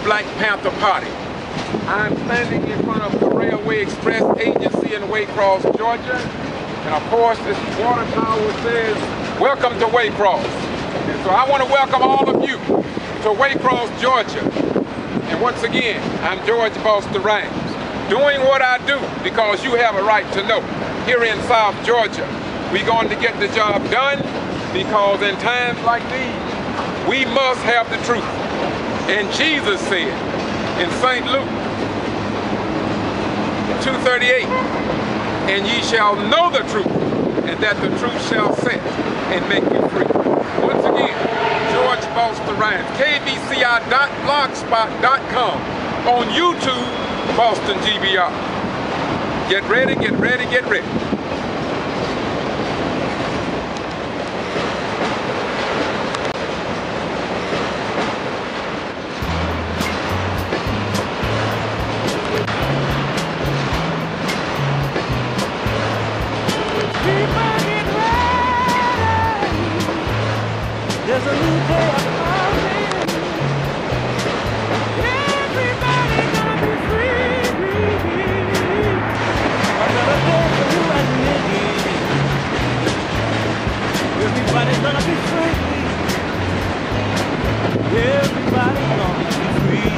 Black Panther Party. I'm standing in front of the Railway Express Agency in Waycross, Georgia. And of course, this water tower says, "Welcome to Waycross." And so I want to welcome all of you to Waycross, Georgia. And once again, I'm George Foster Rhymes, doing what I do because you have a right to know. Here in South Georgia, we're going to get the job done because in times like these, we must have the truth. And Jesus said in St. Luke 2:38, "And ye shall know the truth, and that the truth shall set and make you free." Once again, George Foster Rhymes, KBCI.blogspot.com, on YouTube, Boston G.B.R. Get ready, get ready, get ready. There's a new day coming. Everybody gonna be free. Another day for you and me. Everybody's gonna be free. Everybody's gonna be free.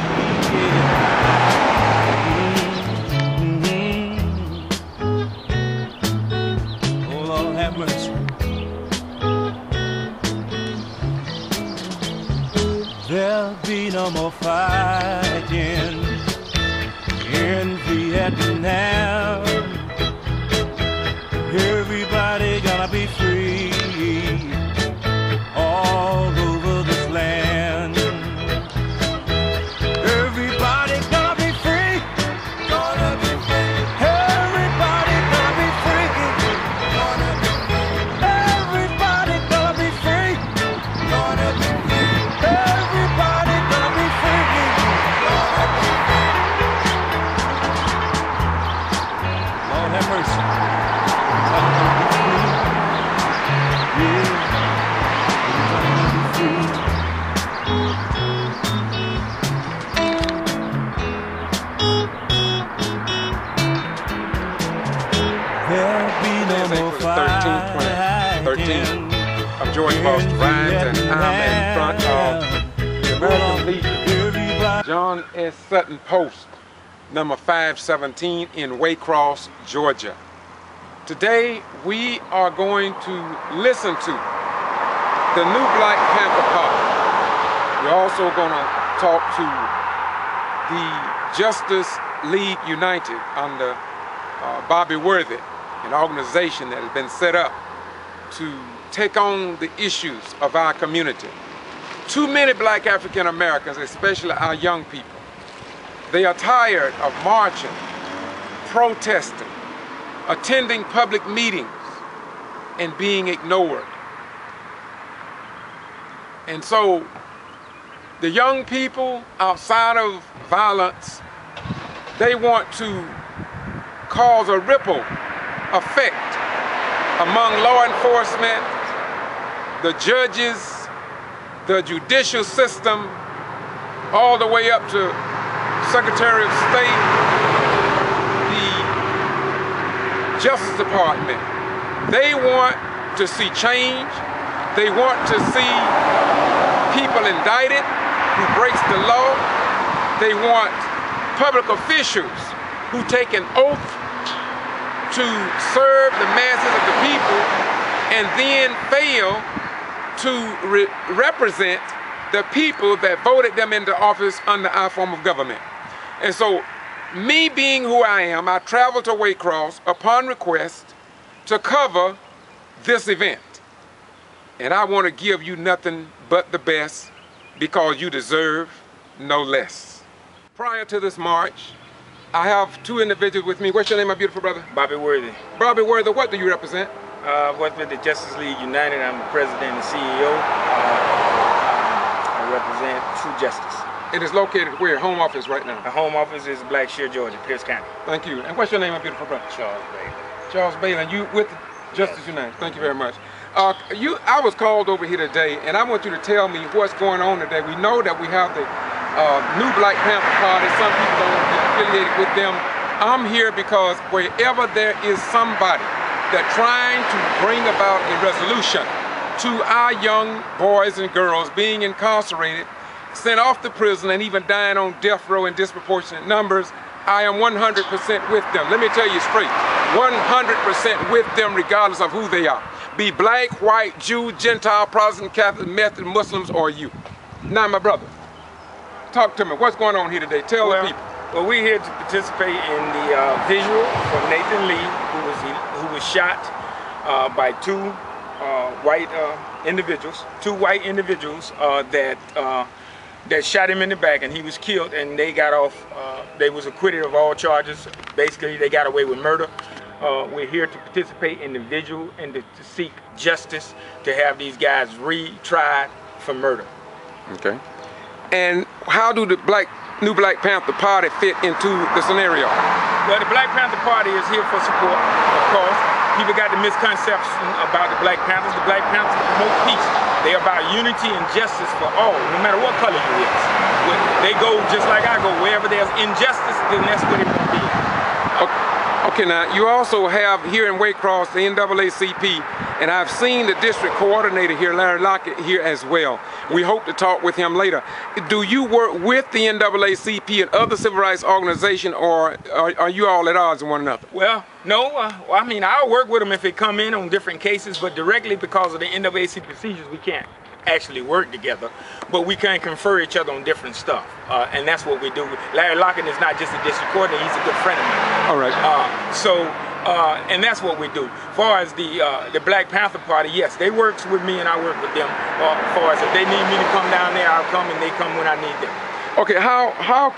Oh Lord, have mercy. There'll be no more fighting in Vietnam. Everybody gonna be free all over this land. Everybody gonna be free, gonna be free. Everybody gonna be free, gonna be free. Everybody gonna be free, gonna be free. Everybody gonna be free, gonna be free. Lord have mercy. There'll be no more fighting. I'm George Foster Rhymes, and I'm in front of the American Legion, John S. Sutton Post, number 517 in Waycross, Georgia. Today, we are going to listen to the new Black Panther Party. We're also going to talk to the Justice League United under Bobby Worthy, an organization that has been set up to take on the issues of our community. Too many Black African Americans, especially our young people, they are tired of marching, protesting, attending public meetings, and being ignored. And so the young people, outside of violence, they want to cause a ripple effect among law enforcement, the judges, the judicial system, all the way up to Secretary of State, the Justice Department. They want to see change. They want to see people indicted who breaks the law. They want public officials who take an oath to serve the masses of the people and then fail to represent the people that voted them into office under our form of government. And so, me being who I am, I traveled to Waycross upon request to cover this event. And I want to give you nothing but the best because you deserve no less. Prior to this march, I have two individuals with me. What's your name, my beautiful brother? Bobby Worthy. Bobby Worthy, what do you represent? I work with the Justice League United. I'm the president and CEO. I represent True Justice. It is located where? Home office right now? Our home office is Blackshear, Georgia, Pierce County. Thank you. And what's your name, my beautiful brother? Charles Bailey. Charles Bailey. And you with Justice United. Thank you very much. I was called over here today, and I want you to tell me what's going on today. We know that we have the New Black Panther Party. Some people don't get affiliated with them. I'm here because wherever there is somebody that's trying to bring about a resolution to our young boys and girls being incarcerated, sent off to prison, and even dying on death row in disproportionate numbers, I am 100% with them. Let me tell you straight, 100% with them regardless of who they are. Be black, white, Jew, Gentile, Protestant, Catholic, Methodist, Muslims, or you. Now, my brother, talk to me. What's going on here today? Tell the people. Well, we're here to participate in the visual from Nathan Lee, who was shot by two white individuals that shot him in the back, and he was killed, and they got off. They was acquitted of all charges. Basically, they got away with murder. We're here to participate in the vigil and to seek justice, to have these guys retried for murder. Okay. And how do the New Black Panther Party fit into the scenario? Well, the Black Panther Party is here for support, of course. People got the misconception about the Black Panthers. The Black Panthers promote peace. They're about unity and justice for all, no matter what color you is. They go just like I go. Wherever there's injustice, then that's where they want to be. Okay, now you also have here in Waycross the NAACP, and I've seen the district coordinator here, Larry Lockett, here as well. We hope to talk with him later. Do you work with the NAACP and other civil rights organizations, or are you all at odds with one another? Well, no. I mean, I'll work with them if they come in on different cases, but directly because of the NAACP procedures, we can't actually work together, but we can confer each other on different stuff, and that's what we do. Larry Lockett is not just a district coordinator; he's a good friend of mine. All right. And that's what we do. As far as the Black Panther Party, yes, they works with me and I work with them. As far as if they need me to come down there, I'll come, and they come when I need them. Okay, how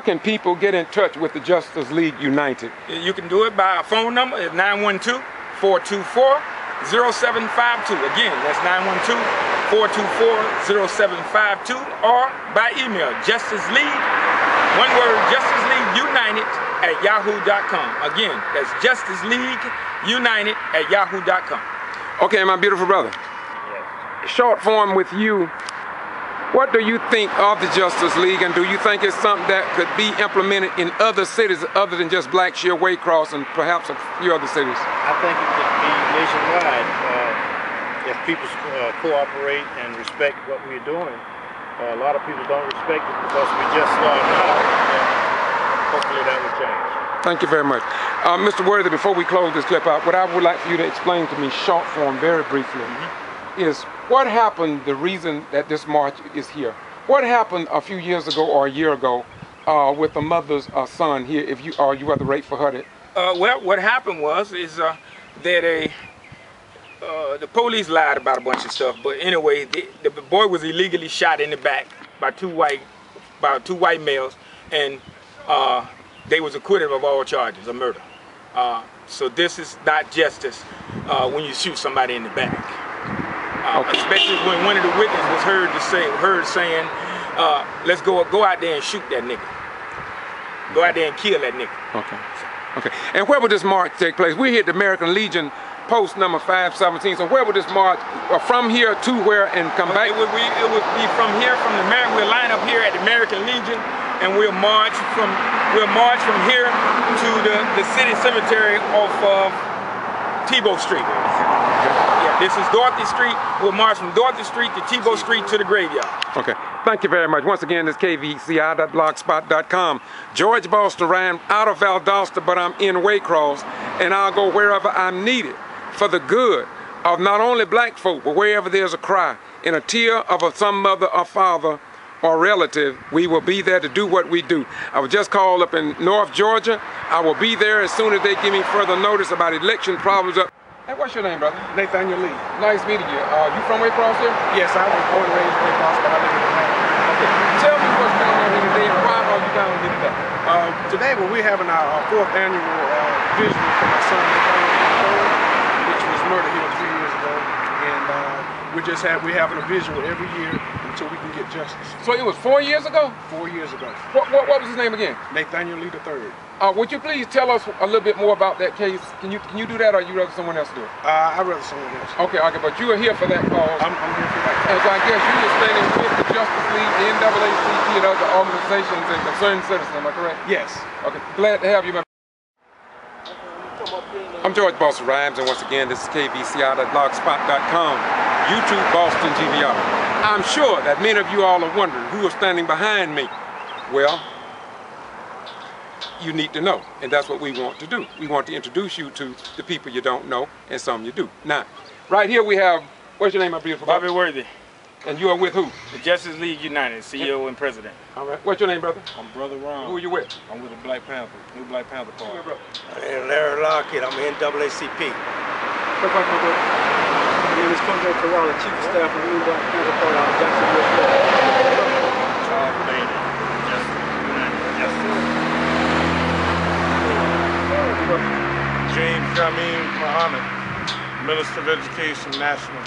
can people get in touch with the Justice League United? You can do it by a phone number at 912-424-0752. Again, that's 912-424-0752, or by email, Justice League, one word, Justice League United @yahoo.com. Again, that's Justice League United @yahoo.com. Okay, my beautiful brother. Yes. Short form with you. What do you think of the Justice League, and do you think it's something that could be implemented in other cities other than just Blackshear, Waycross, and perhaps a few other cities? I think it could be nationwide if people cooperate and respect what we're doing. A lot of people don't respect it because we just started out. Hopefully that will change. Thank you very much. Mr. Worthy, before we close this clip out, what I would like for you to explain to me, short form, very briefly, is what happened, the reason that this march is here. What happened a few years ago or a year ago with the mother's son here, if you were the rape for her? Well, what happened was that the police lied about a bunch of stuff, but anyway, the boy was illegally shot in the back by two white males, and they was acquitted of all charges of murder. So this is not justice when you shoot somebody in the back. Especially when one of the witnesses was heard saying, let's go out there and shoot that nigga. Go out there and kill that nigga. Okay. Okay. And where would this march take place? We're here at the American Legion, post number 517. So where would this march from here to where and come back? It would be from here, from the American. We'll line up here at the American Legion, and we'll march from here to the city cemetery off of Tebow Street. Yeah, this is Dorothy Street. We'll march from Dorothy Street to Tebow Street to the graveyard. Okay. Thank you very much. Once again, this is kvci.blogspot.com. George Boston Ryan out of Valdosta, but I'm in Waycross, and I'll go wherever I'm needed for the good of not only black folk, but wherever there's a cry, in a tear of some mother or father or relative, we will be there to do what we do. I was just called up in North Georgia. I will be there as soon as they give me further notice about election problems. Hey, what's your name, brother? Nathaniel Lee. Nice meeting you. You from Waycross here? Yes, I was born and raised in Waycross, but I live in Atlanta. Okay. Tell me what's going on here today and why are you down here today? Today, we're having our 4th annual visual for my son, Nathaniel, which was murdered here 3 years ago. And we're having a visual every year until we can get justice. So it was 4 years ago? 4 years ago. What was his name again? Nathaniel Lee III. Would you please tell us a little bit more about that case? Can you do that, or you rather someone else do it? I'd rather someone else. Okay, but you are here for that cause. I'm here for that. And so I guess you are standing with the Justice League, the NAACP, and other organizations and concerned citizens, am I correct? Yes. Okay, glad to have you, man. I'm George Boston Rhymes, and once again, this is KBCI.blogspot.com, YouTube Boston G.B.R. I'm sure that many of you all are wondering who is standing behind me. Well, you need to know, and that's what we want to do. We want to introduce you to the people you don't know, and some you do. Now, right here we have, what's your name, my beautiful brother? Bobby Worthy, And you are with who? the Justice League United, CEO and President. All right. What's your name, brother? I'm Brother Ron. Who are you with? I'm with the Black Panther, New Black Panther Who are you, Party. brother? And Larry Lockett, I'm NAACP. What's my brother? My name is Conjo Terrell, Chief of Staff of the New Black Panther Party out of Jacksonville, Florida. Charles Bailey, Justice. James Jameen Muhammad, Minister of Education National,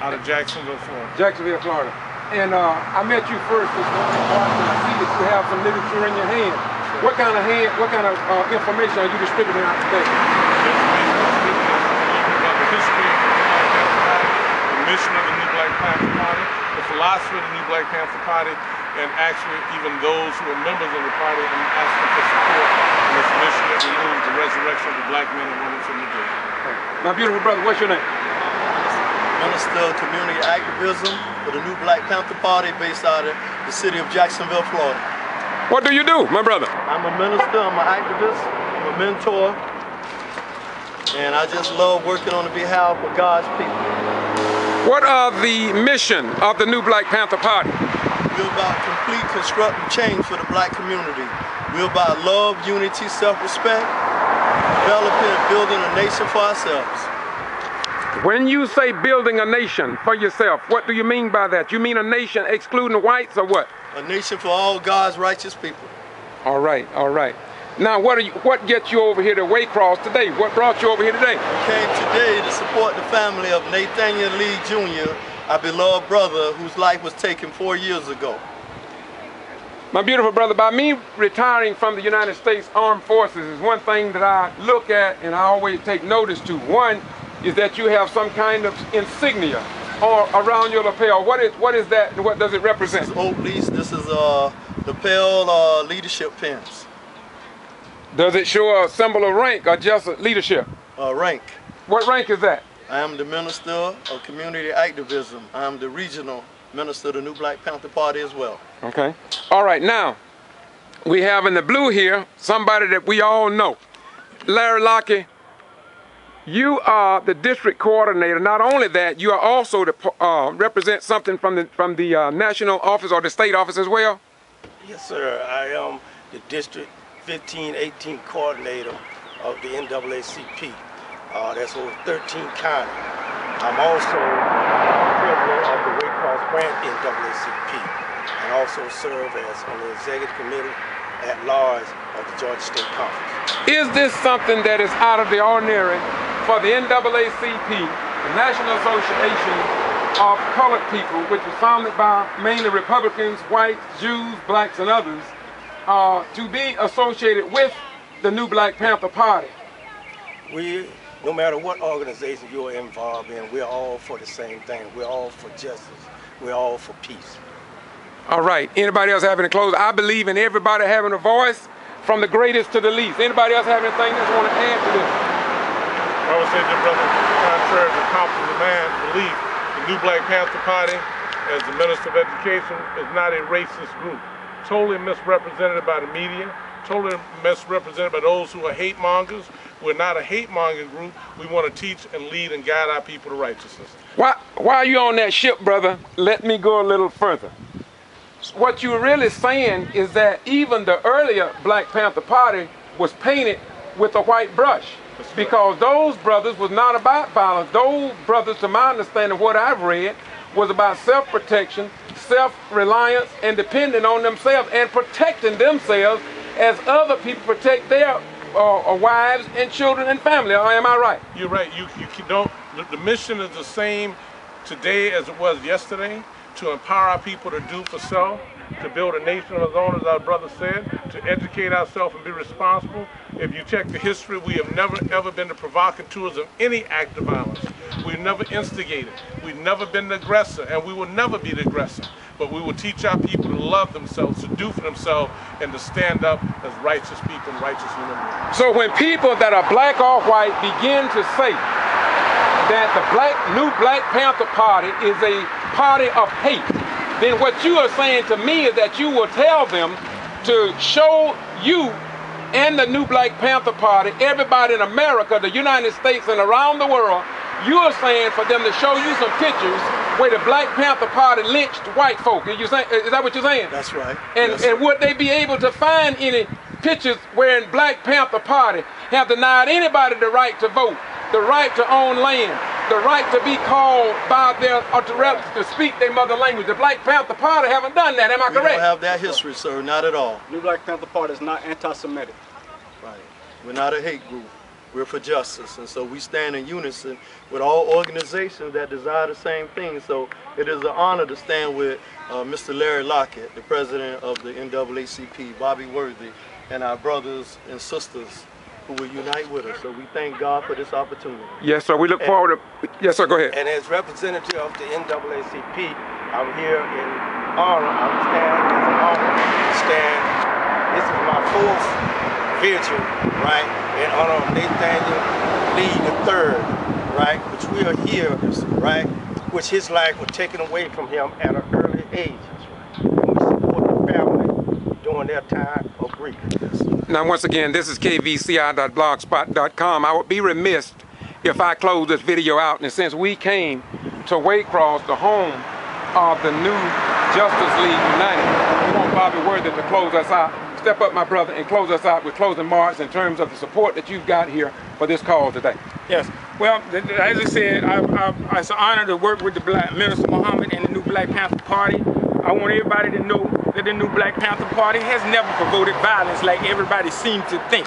out of Jacksonville, Florida. Jacksonville, Florida. And I met you first this morning, and I see that you have some literature in your hand. What kind of information are you distributing out today? About the history of the New Black Panther Party, the mission of the New Black Panther Party, the philosophy of the New Black Panther Party, and actually even those who are members of the party and asking for support in this mission that removes the resurrection of the black men and women from the dead. My beautiful brother, what's your name? Minister of Community Activism for the New Black Panther Party based out of the city of Jacksonville, Florida. What do you do, my brother? I'm a minister, I'm an activist, I'm a mentor, and I just love working on the behalf of God's people. What are the mission of the New Black Panther Party? We're about complete constructive change for the black community. We're about love, unity, self-respect, developing and building a nation for ourselves. When you say building a nation for yourself, what do you mean by that? You mean a nation excluding the whites or what? A nation for all God's righteous people. All right, all right. Now, what gets you over here to Waycross today? What brought you over here today? I came today to support the family of Nathaniel Lee Jr., our beloved brother whose life was taken 4 years ago. My beautiful brother, by me retiring from the United States Armed Forces is one thing that I look at and I always take notice to. One is that you have some kind of insignia or around your lapel. What is that and what does it represent? This is oak leaf. This is lapel leadership pins. Does it show a symbol of rank or just leadership? Rank. What rank is that? I am the Minister of Community Activism. I am the Regional Minister of the New Black Panther Party as well. Okay. All right, now, we have in the blue here somebody that we all know. Larry Lockett, you are the district coordinator. Not only that, you are also to represent something from the national office or the state office as well? Yes, sir. I am the District 1518 coordinator of the NAACP. That's over 13 counties. I'm also president of the Waycross branch NAACP and also serve as on the executive committee at large of the Georgia State Conference. Is this something that is out of the ordinary for the NAACP, the National Association of Colored People, which was founded by mainly Republicans, whites, Jews, blacks, and others, to be associated with the New Black Panther Party? No matter what organization you're involved in, we're all for the same thing. We're all for justice. We're all for peace. All right. Anybody else having a close? I believe in everybody having a voice from the greatest to the least. Anybody else have anything that want to add to this? I would say, dear brother, contrary to popular man's belief, the New Black Panther Party, as the Minister of Education, is not a racist group. Totally misrepresented by the media, totally misrepresented by those who are hate mongers. We're not a hate monger group. We want to teach and lead and guide our people to righteousness. While you're on that ship, brother, let me go a little further. What you're really saying is that even the earlier Black Panther Party was painted with a white brush. Because those brothers was not about violence. Those brothers, to my understanding, what I've read, was about self-protection, self-reliance, and depending on themselves and protecting themselves as other people protect their wives and children and family. Am I right? You're right. You don't. The mission is the same today as it was yesterday, to empower our people to do for self, to build a nation of our own, as our brother said, to educate ourselves and be responsible. If you check the history, we have never ever been the provocateurs of any act of violence. We've never instigated. We've never been the aggressor, and we will never be the aggressor. But we will teach our people to love themselves, to do for themselves, and to stand up as righteous people and righteous human beings. So when people that are black or white begin to say that the new Black Panther Party is a party of hate, then what you are saying to me is that you will tell them to show you and the new Black Panther Party, everybody in America, the United States, and around the world, you are saying for them to show you some pictures where the Black Panther Party lynched white folk. Is that what you're saying? That's right. And, yes, and would they be able to find any pictures wherein Black Panther Party have denied anybody the right to vote, the right to own land, the right to be called by their, or to speak their mother language? The Black Panther Party haven't done that, am I correct? We don't have that history, sir, not at all. New Black Panther Party is not anti-Semitic. Right. We're not a hate group. We're for justice, and so we stand in unison with all organizations that desire the same thing. So it is an honor to stand with Mr. Larry Lockett, the president of the NAACP, Bobby Worthy, and our brothers and sisters who will unite with us. So we thank God for this opportunity. Yes, sir. We look forward to... Yes, sir. Go ahead. And as representative of the NAACP, I'm here in honor. I stand as an honor to stand. This is my fourth vigil, right, in honor of Nathaniel Lee III, right, which we are here, right, which his life was taken away from him at an early age. And we support the family during their time of grief. Now, once again, this is kvci.blogspot.com. I would be remiss if I close this video out, and since we came to Waycross, the home of the new Justice League United, we want Bobby Worthy to close us out. Step up, my brother, and close us out with closing remarks in terms of the support that you've got here for this cause today. Yes. Well, as I said, it's an honor to work with the Black Minister Muhammad and the new Black Panther Party. I want everybody to know that the new Black Panther Party has never promoted violence like everybody seems to think.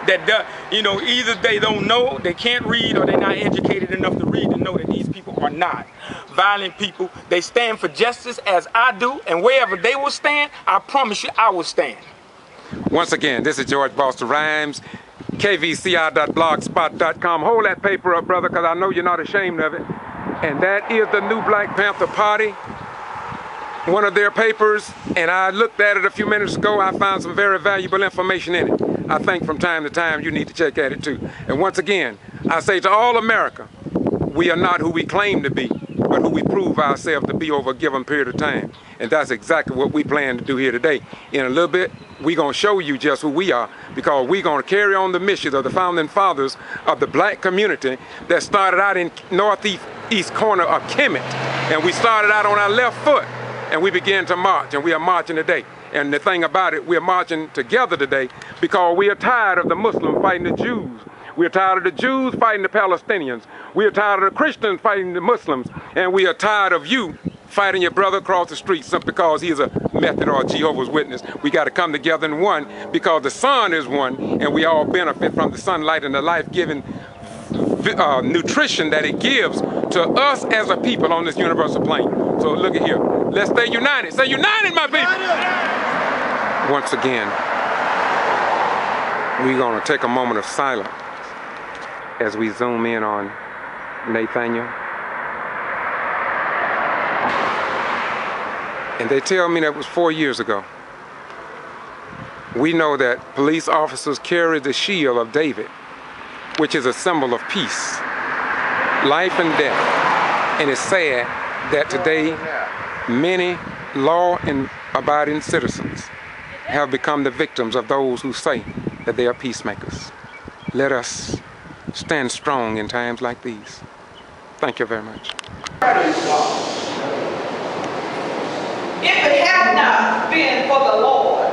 That, either they don't know, they can't read, or they're not educated enough to read to know that these people are not violent people. They stand for justice as I do, and wherever they will stand, I promise you I will stand. Once again, this is George Boston Rhymes, kvci.blogspot.com. Hold that paper up, brother, because I know you're not ashamed of it. And that is the new Black Panther Party, one of their papers, and I looked at it a few minutes ago. I found some very valuable information in it. I think from time to time you need to check at it too. And once again, I say to all America, we are not who we claim to be, but who we prove ourselves to be over a given period of time. And that's exactly what we plan to do here today. In a little bit, we're going to show you just who we are, because we're going to carry on the mission of the founding fathers of the black community that started out in northeast corner of Kemet. And we started out on our left foot, and we began to march, and we are marching today. And the thing about it, we're marching together today because we are tired of the Muslims fighting the Jews. We're tired of the Jews fighting the Palestinians. We are tired of the Christians fighting the Muslims. And we are tired of you fighting your brother across the street simply because he's a Methodist or a Jehovah's Witness. We got to come together in one, because the sun is one, and we all benefit from the sunlight and the life-giving nutrition that it gives to us as a people on this universal plane. So look at here. Let's stay united. Stay united, my people. Once again, we're going to take a moment of silence as we zoom in on Nathaniel. And they tell me that was 4 years ago. We know that police officers carry the shield of David, which is a symbol of peace, life and death. And it's sad that today many law-abiding citizens have become the victims of those who say that they are peacemakers. Let us stand strong in times like these. Thank you very much. If it had not been for the Lord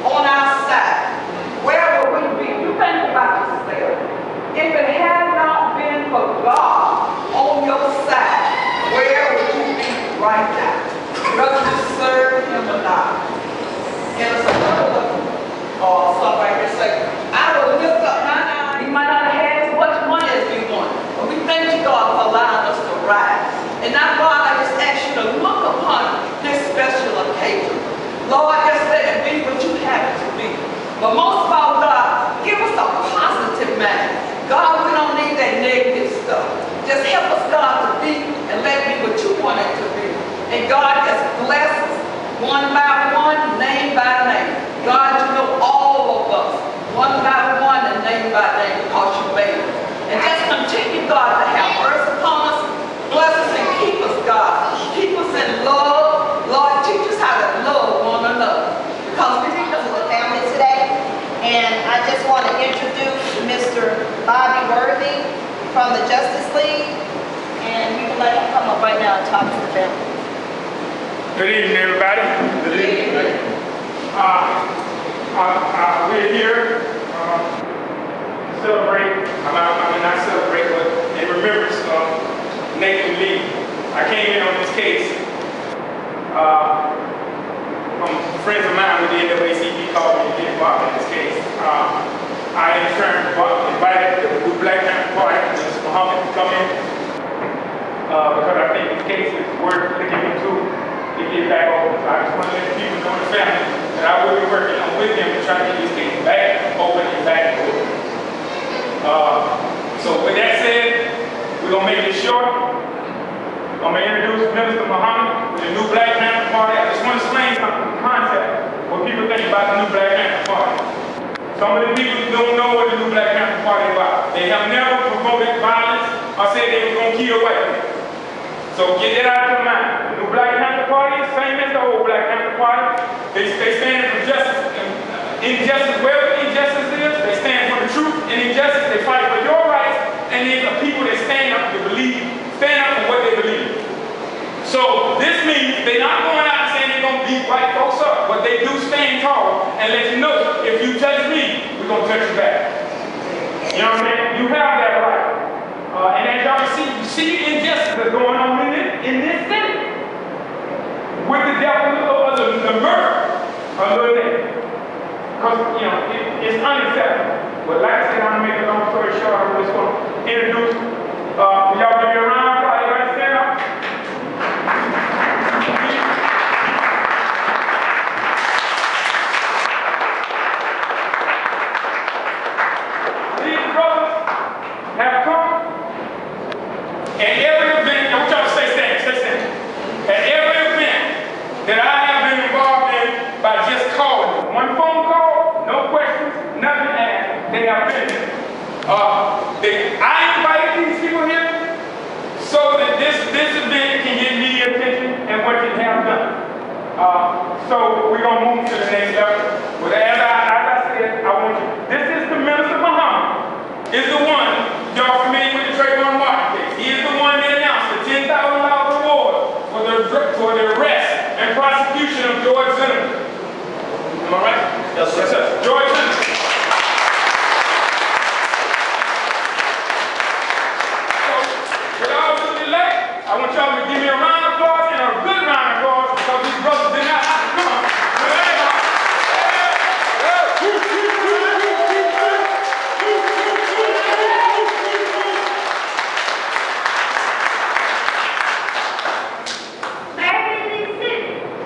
on our side, where would we be? You think about yourself. If it had not been for God on your side, where would you be right now? Whether you serve Him or not. And it's another song right here say, I will lift up my eye. We might not have had as much money as we want, but we thank you, God, for allowing us to rise. And not But most of all, God, give us a positive mind. God, we don't need that negative stuff. Just help us, God, to be and let it be what you want it to be. And God, just bless us one by one, name by name. God, you know all of us, one by one and name by name, because you made us. And just continue, God, to have mercy upon us, bless us and keep us, God. Keep us in love. Lord, teach us how to love one another. Because we need to the family today. And I just want to introduce Mr. Bobby Worthy from the Justice League. And we would like him to come up right now and talk to the family. Good evening, everybody. Good evening. We're here to celebrate, not celebrate, but in remembrance of Nathan Lee. I came in on this case from friends of mine with the NAACP called me to get involved in this case. I in turn invited the New Black Panther Party, Mr. Muhammad, to come in because I think this case is worth looking into to get back over. So I just want to let the people know, the family, that I will be working on with them to try to get this case back open and back open. So with that said, we're going to make it short. I'm going to introduce Minister Muhammad with the New Black Panther Party. I just want to explain something, the concept, what people think about the New Black Panther Party. Some of the people don't know what the New Black Panther Party is about. They have never promoted violence or said they were going to kill white people. So get that out of your mind. The New Black Panther Party is the same as the old Black Panther Party. They stand for justice, injustice, wherever injustice is. They stand for the truth and injustice. They fight for your rights, and these are people that stand up for what they believe. So this means they're not going out and saying they're going to beat white folks up, but they do stand tall and let you know, if you touch me, we're going to touch you back. You know what I'm saying? You have that right. And as y'all can see, you see injustice that's going on in this city. With the death of the murder of little nigga. Because, you know, it's unacceptable. But like I said, I'm going to make a long story short. I'm just going to introduce, y'all give me a round of applause. Everybody stand up. These brothers have come at every event. I want y'all to stay standing. At every event that I have been involved in by just calling them. One phone call, no questions, nothing asked. They have been there. I invited these people here so that this event can get media attention and what you have done. So we're going to move to the next level. But as I said, I want you, this is the Minister Muhammad, is the one, y'all familiar with the Trayvon Martin case. He is the one that announced the $10,000 reward for the arrest and prosecution of George Zimmerman. Am I right? Yes, sir. Yes, sir. George Zimmerman. So, without further delay, I want y'all to give me a round of applause and a good round of applause because these brothers did not have to come.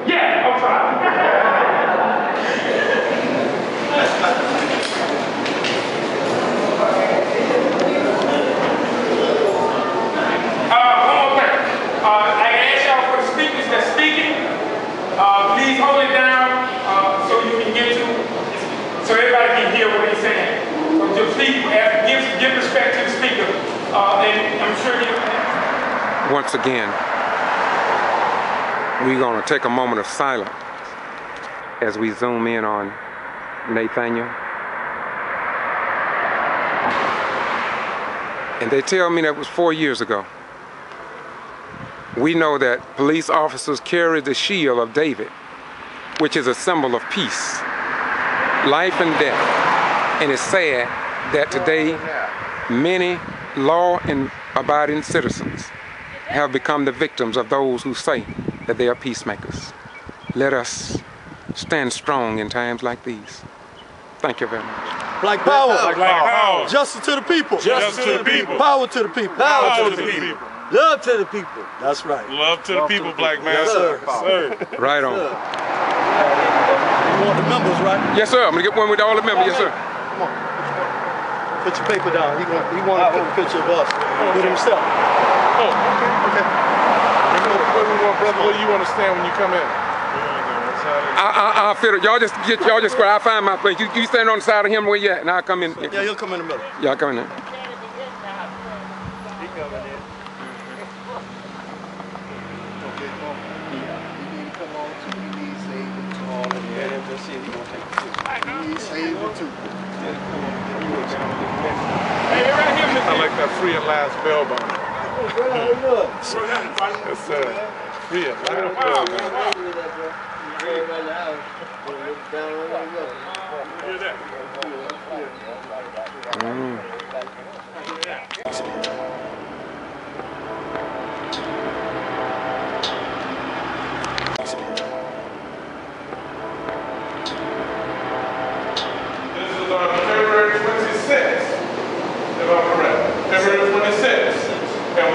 Yeah, I'm sorry. One more thing. I ask y'all for the speakers that's speaking, please hold it down so you can get to, so everybody can hear what he's saying. So just give respect to the speaker, and I'm sure you. Once again, we're going to take a moment of silence as we zoom in on Nathaniel. And they tell me that was 4 years ago. We know that police officers carry the shield of David, which is a symbol of peace, life and death. And it's sad that today many law-abiding citizens have become the victims of those who say that they are peacemakers. Let us stand strong in times like these. Thank you very much. Black power. Black power. Justice to the people. Justice to the people. Power to the people. Power to the people. Love to the people. That's right. Love to the people, black man. Yes, sir. Sir. Right on. want the members, right? Yes, sir. I'm gonna get one with all the members. Yes, sir. Come on. Put your paper down. He want to put a picture of us with himself. Oh, okay. Where do you want to stand when you come in? I'll fit it. Y'all just square. I'll find my place. You stand on the side of him where you at, and I'll come in. Yeah, he'll come in the middle. Yeah, I'll come in there. I like that free at last bell bond. Yes, sir. Free at last bell bond. This is on February 26th, if I'm correct. February 26th. And I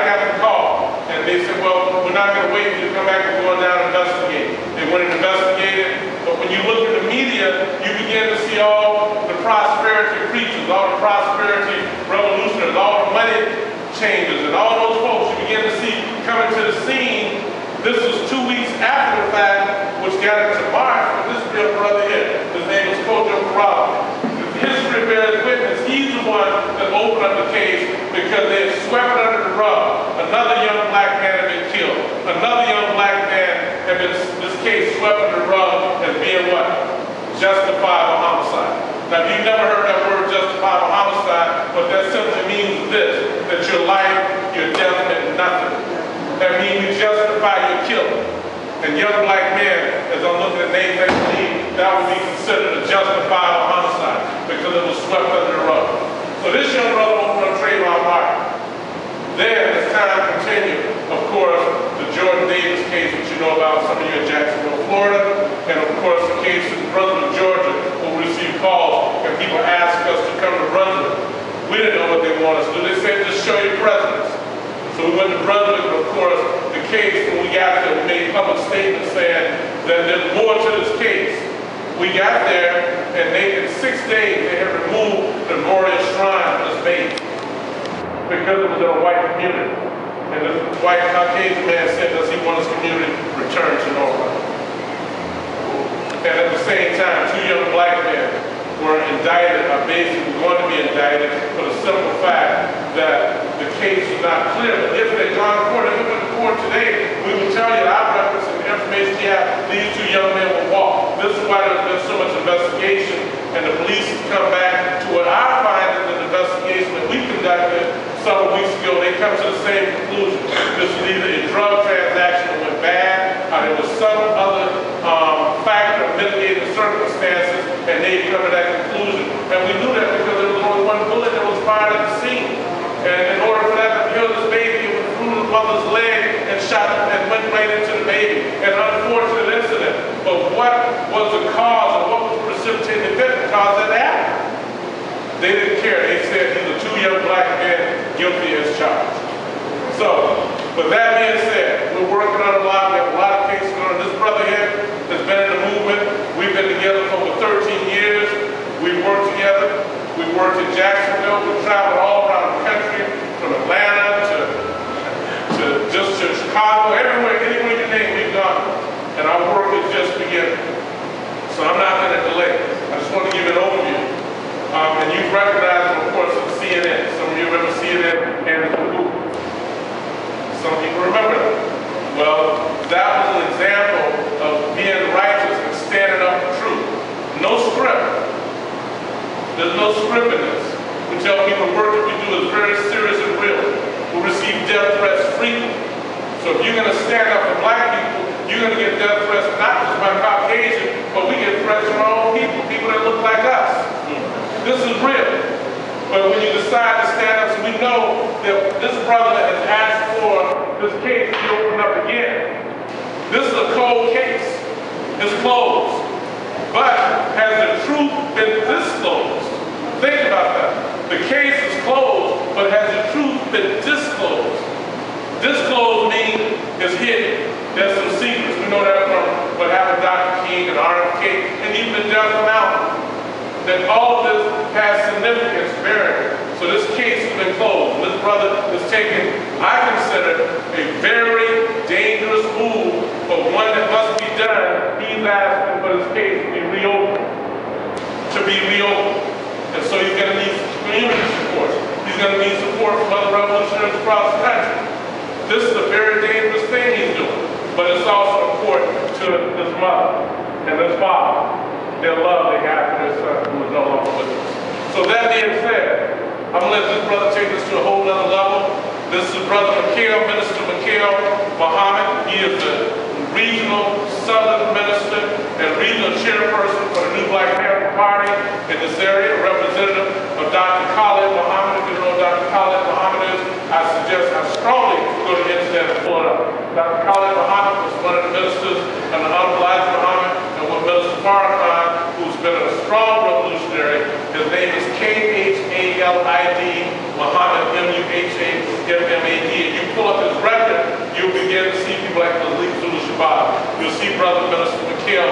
got the call, and they said, well, we're not going to wait for you to come back and go down and investigate. They went and investigated, but when you look at the media, you begin to see all the prosperity preachers, all the prosperity revolutionaries, all the money changers, and all those folks you begin to see coming to the scene. This was 2 weeks after the fact, which got into March, but this real brother here, his name is G.B.R. History bears witness, he's the one that opened up the case because they had swept it under the rug. Another young black man had been killed. Another young black man had been, this case swept under the rug as being what? Justifiable homicide. Now, you've never heard that word justifiable homicide, but that simply means this, that your life, your death meant nothing. That means you justify your killing. And young black men, as I'm looking at Nathaniel, that would be considered a justifiable homicide because it was swept under the rug. So this young brother opened up Trayvon Martin. Then, as time continued, of course, the Jordan Davis case, which you know about, some of you in Jacksonville, Florida, and of course the case in Brunswick, Georgia, where we received calls and people asked us to come to Brunswick. We didn't know what they wanted us to do. They said, just show your presence. So we went to Brunswick, and of course, the case, when we got there, we made public statements saying that there's more to this case. We got there, and in 6 days, they had removed the memorial shrine for this baby because it was in a white community. And the white Caucasian man said, does he want his community returned to normal? And at the same time, 2 young black men were indicted, or basically going to be indicted, for the simple fact that the case was not clear. But if they'd gone to court, if we went to court today, we would tell you that our records and the information we have, these 2 young men will walk. This is why there's been so much investigation, and the police has come back to what our findings in the investigation that we conducted several weeks ago. They come to the same conclusion. This was either a drug transaction that went bad, or there was some other factor of mitigating circumstances, and they come to that conclusion. And we knew that because there was only 1 bullet that was fired at the scene. And in order for that to kill this baby, it was through the mother's leg and shot and went right into the baby. An unfortunate incident. But what was the cause, or what was the precipitating event that caused that to happen? They didn't care. They said these are 2 young black men guilty as charged. So, with that being said, we're working on a lot. We have a lot of cases going on. This brother here has been in the movement. We've been together for over 13 years. We've worked together. We've worked in Jacksonville. We've traveled all around the country, from Atlanta to Chicago, everywhere, anywhere you name, we've gone. And our work is just beginning. So I'm not going to delay. I just want to give an overview. And you've recognized them, of course, from CNN. Some of you remember CNN and Google. Some people remember them. Well, that was an example of being righteous and standing up for truth. No script. There's no script in this. We tell people the work that we do is very serious and real. We receive death threats frequently. So if you're going to stand up for black people, you're going to get death threats not just by Caucasian, but we get threats from our own people, people that look like us. This is real. But when you decide to stand up, so we know that this brother that has asked for this case to be opened up again. This is a cold case. It's closed. But has the truth been disclosed? Think about that. The case is closed, but has the truth been disclosed? Disclosed means it's hidden. There's some secrets. We know that from what happened to Dr. King and RFK. And all of this has significance bearing. So this case has been closed. This brother is taking, I consider, a very dangerous move, but one that must be done. He's asking for this case to be reopened. And so he's going to need community support. He's going to need support from other revolutionaries across the country. This is a very dangerous thing he's doing, but it's also important to his mother and his father, their love they have for their son who is no longer with us. So that being said, I'm going to let this brother take us to a whole other level. This is Brother McHale, Minister McHale Muhammad. He is the regional southern minister and regional chairperson for the New Black Panther Party in this area, representative of Dr. Khalid Muhammad. If you don't know who Dr. Khalid Muhammad is, I strongly go to the internet and pull it up. Dr. Khalid Muhammad was one of the ministers under Honorable Elijah Muhammad and with Minister Farrakhan, who's been a strong revolutionary. His name is Khalid Muhammad, M-U-H-A-M-M-A-D. And you pull up his record, you'll begin to see people like the Zulu Shabbat. You'll see Brother Minister McHale